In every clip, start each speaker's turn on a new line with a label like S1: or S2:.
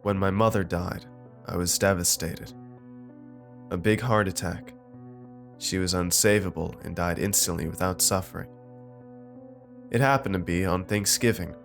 S1: When my mother died, I was devastated. A big heart attack. She was unsavable and died instantly without suffering. It happened to be on Thanksgiving.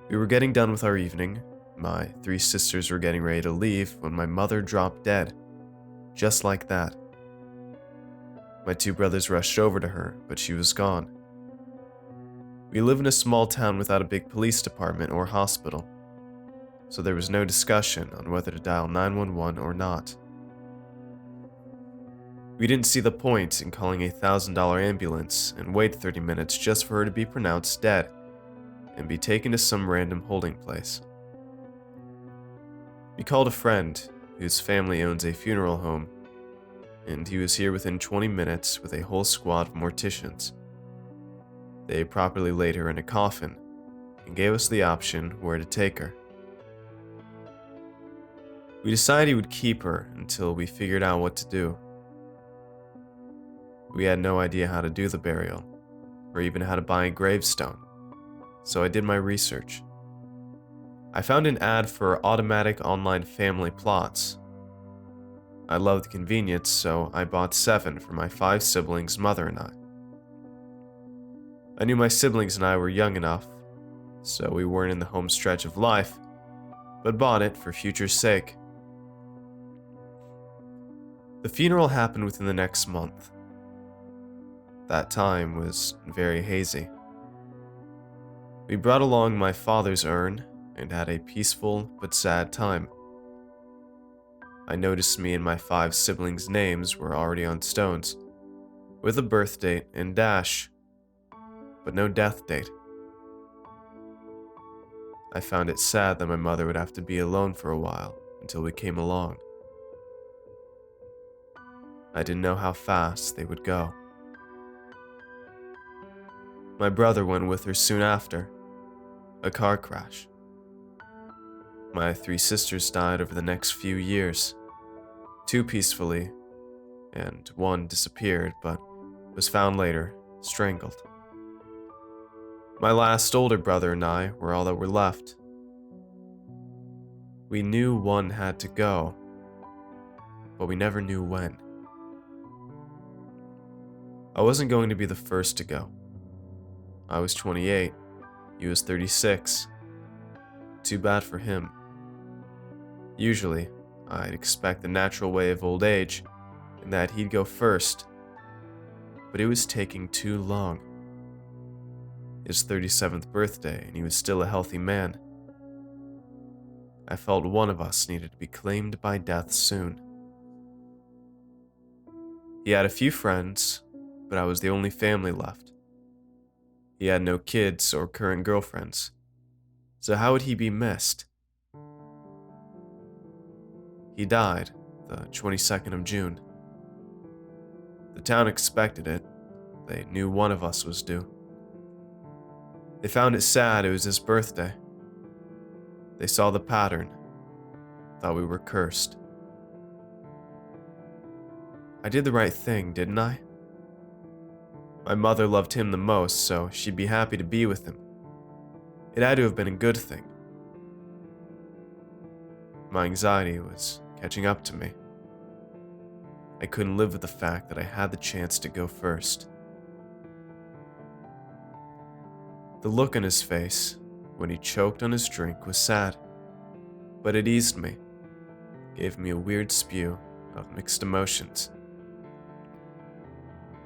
S1: We were getting done with our evening. My 3 sisters were getting ready to leave when my mother dropped dead. Just like that. My 2 brothers rushed over to her, but she was gone. We live in a small town without a big police department or hospital, so there was no discussion on whether to dial 911 or not. We didn't see the point in calling a $1,000 ambulance and wait 30 minutes just for her to be pronounced dead and be taken to some random holding place. We called a friend whose family owns a funeral home, and he was here within 20 minutes with a whole squad of morticians. They properly laid her in a coffin and gave us the option where to take her. We decided he would keep her until we figured out what to do. We had no idea how to do the burial, or even how to buy a gravestone, so I did my research. I found an ad for automatic online family plots. I loved the convenience, so I bought 7 for my 5 siblings' mother and I. I knew my siblings and I were young enough, so we weren't in the home stretch of life, but bought it for future's sake. The funeral happened within the next month. That time was very hazy. We brought along my father's urn and had a peaceful but sad time. I noticed me and my 5 siblings' names were already on stones, with a birth date and dash, but no death date. I found it sad that my mother would have to be alone for a while until we came along. I didn't know how fast they would go. My brother went with her soon after. A car crash. My 3 sisters died over the next few years. 2 peacefully, and 1 disappeared but was found later, strangled. My last older brother and I were all that were left. We knew one had to go, but we never knew when. I wasn't going to be the first to go. I was 28, he was 36. Too bad for him. Usually, I'd expect the natural way of old age, and that he'd go first, but it was taking too long. His 37th birthday, and he was still a healthy man. I felt one of us needed to be claimed by death soon. He had a few friends, but I was the only family left. He had no kids or current girlfriends, so how would he be missed? He died the 22nd of June. The town expected it. They knew one of us was due. They found it sad it was his birthday. They saw the pattern, thought we were cursed. I did the right thing, didn't I? My mother loved him the most, so she'd be happy to be with him. It had to have been a good thing. My anxiety was catching up to me. I couldn't live with the fact that I had the chance to go first. The look on his face when he choked on his drink was sad, but it eased me, gave me a weird spew of mixed emotions.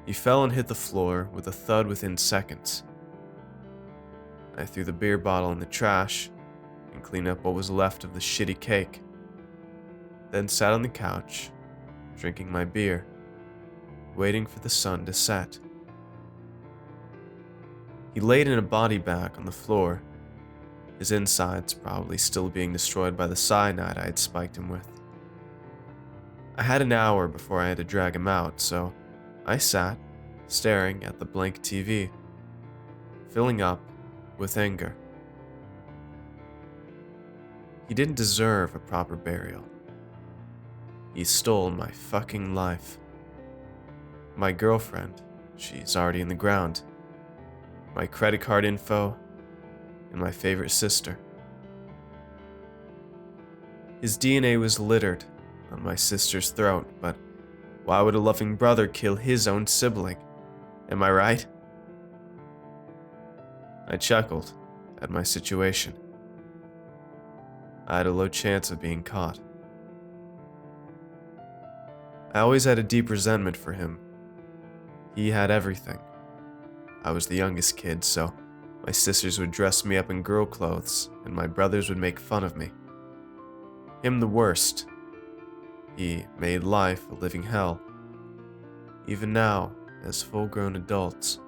S1: He fell and hit the floor with a thud within seconds. I threw the beer bottle in the trash and cleaned up what was left of the shitty cake, then sat on the couch, drinking my beer, waiting for the sun to set. He laid in a body bag on the floor, his insides probably still being destroyed by the cyanide I had spiked him with. I had an hour before I had to drag him out, so I sat, staring at the blank TV, filling up with anger. He didn't deserve a proper burial. He stole my fucking life. My girlfriend, she's already in the ground. My credit card info, and my favorite sister. His DNA was littered on my sister's throat, but why would a loving brother kill his own sibling? Am I right? I chuckled at my situation. I had a low chance of being caught. I always had a deep resentment for him. He had everything. I was the youngest kid, so my sisters would dress me up in girl clothes, and my brothers would make fun of me. Him the worst. He made life a living hell, even now as full-grown adults.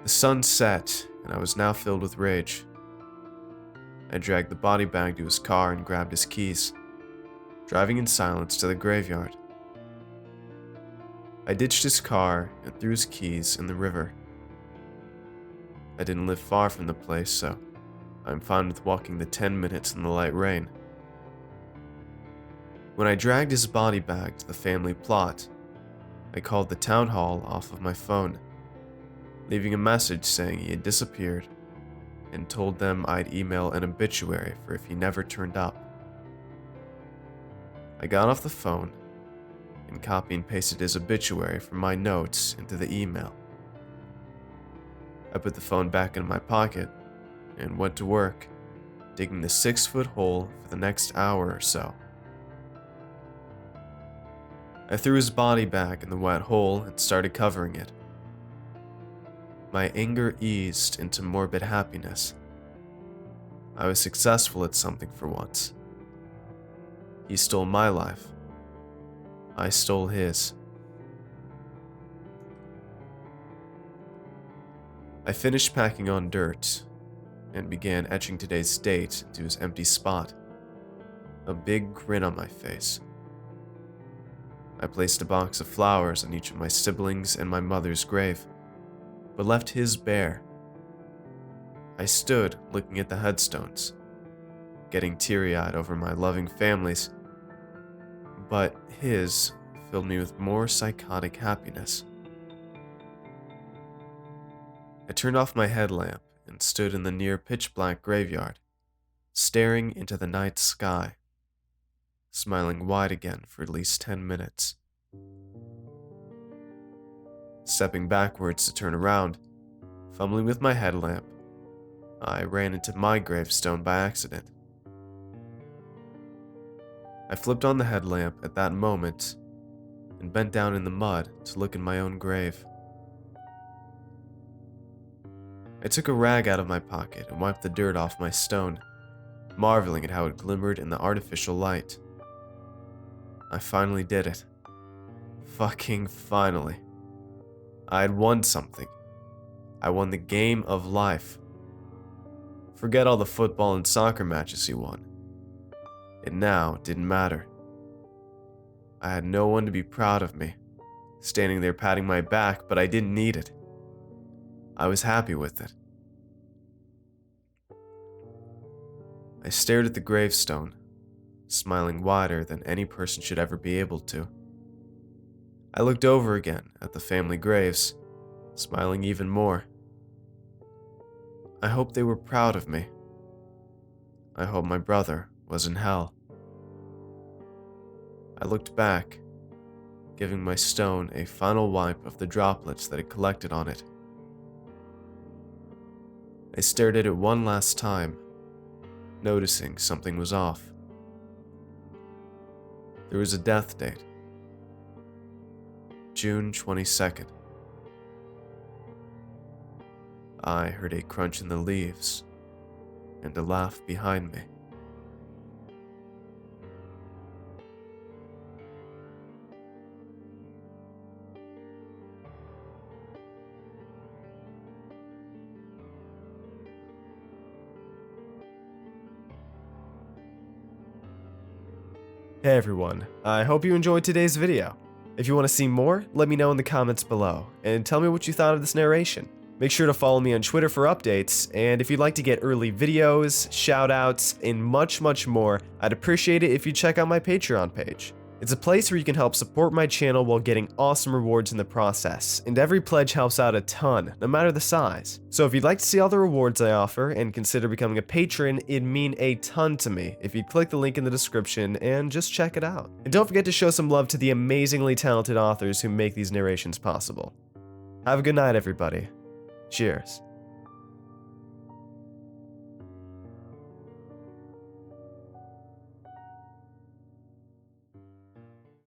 S1: The sun set, and I was now filled with rage. I dragged the body bag to his car and grabbed his keys, driving in silence to the graveyard. I ditched his car and threw his keys in the river. I didn't live far from the place, so I'm fine with walking the 10 minutes in the light rain. When I dragged his body back to the family plot, I called the town hall off of my phone, leaving a message saying he had disappeared and told them I'd email an obituary for if he never turned up. I got off the phone and copy and pasted his obituary from my notes into the email. I put the phone back in my pocket and went to work, digging the 6-foot hole for the next hour or so. I threw his body back in the wet hole and started covering it. My anger eased into morbid happiness. I was successful at something for once. He stole my life. I stole his. I finished packing on dirt and began etching today's date into his empty spot, a big grin on my face. I placed a box of flowers on each of my siblings and my mother's grave, but left his bare. I stood looking at the headstones, getting teary-eyed over my loving families, but his filled me with more psychotic happiness. I turned off my headlamp and stood in the near pitch-black graveyard, staring into the night sky, smiling wide again for at least 10 minutes. Stepping backwards to turn around, fumbling with my headlamp, I ran into my gravestone by accident. I flipped on the headlamp at that moment and bent down in the mud to look in my own grave. I took a rag out of my pocket and wiped the dirt off my stone, marveling at how it glimmered in the artificial light. I finally did it. Fucking finally. I had won something. I won the game of life. Forget all the football and soccer matches he won. It now didn't matter. I had no one to be proud of me, standing there patting my back, but I didn't need it. I was happy with it. I stared at the gravestone, smiling wider than any person should ever be able to. I looked over again at the family graves, smiling even more. I hoped they were proud of me. I hope my brother was in hell. I looked back, giving my stone a final wipe of the droplets that had collected on it. I stared at it one last time, noticing something was off. There was a death date. June 22nd. I heard a crunch in the leaves and a laugh behind me.
S2: Hey everyone, I hope you enjoyed today's video. If you want to see more, let me know in the comments below, and tell me what you thought of this narration. Make sure to follow me on Twitter for updates, and if you'd like to get early videos, shoutouts, and much more, I'd appreciate it if you check out my Patreon page. It's a place where you can help support my channel while getting awesome rewards in the process, and every pledge helps out a ton, no matter the size. So if you'd like to see all the rewards I offer and consider becoming a patron, it'd mean a ton to me if you'd click the link in the description and just check it out. And don't forget to show some love to the amazingly talented authors who make these narrations possible. Have a good night, everybody. Cheers.